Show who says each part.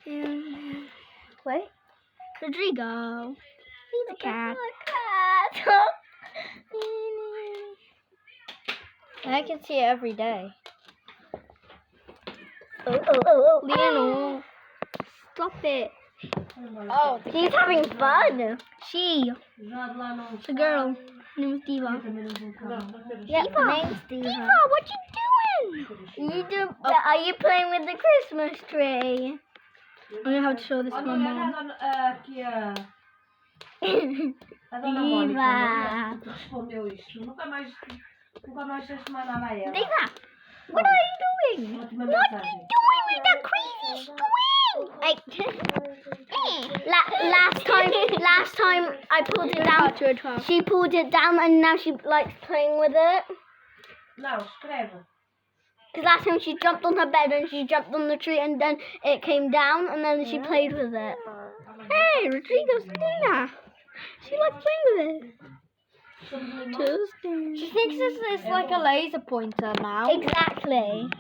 Speaker 1: Wait.
Speaker 2: Rodrigo. He's a cat.
Speaker 1: I can see it every day.
Speaker 2: Lionel. Stop it.
Speaker 1: Oh, he's having fun.
Speaker 2: She. The girl. Her name is Deva.
Speaker 1: Yeah,
Speaker 2: Deva.
Speaker 1: name's Deva.
Speaker 2: Deva, what you doing?
Speaker 1: Are you playing with the Christmas tree?
Speaker 2: I'm gonna have to show this to my mom.
Speaker 1: Deva.
Speaker 2: Deva, what are you doing? What are you doing with that crazy string?
Speaker 1: Last time I pulled it down. She pulled it down and now she likes playing with it. Because last time she jumped on her bed and she jumped on the tree and then it came down and then she played with it.
Speaker 2: Hey, Rodrigo's doing that. She likes playing with it.
Speaker 1: She thinks this is like a laser pointer now. Exactly.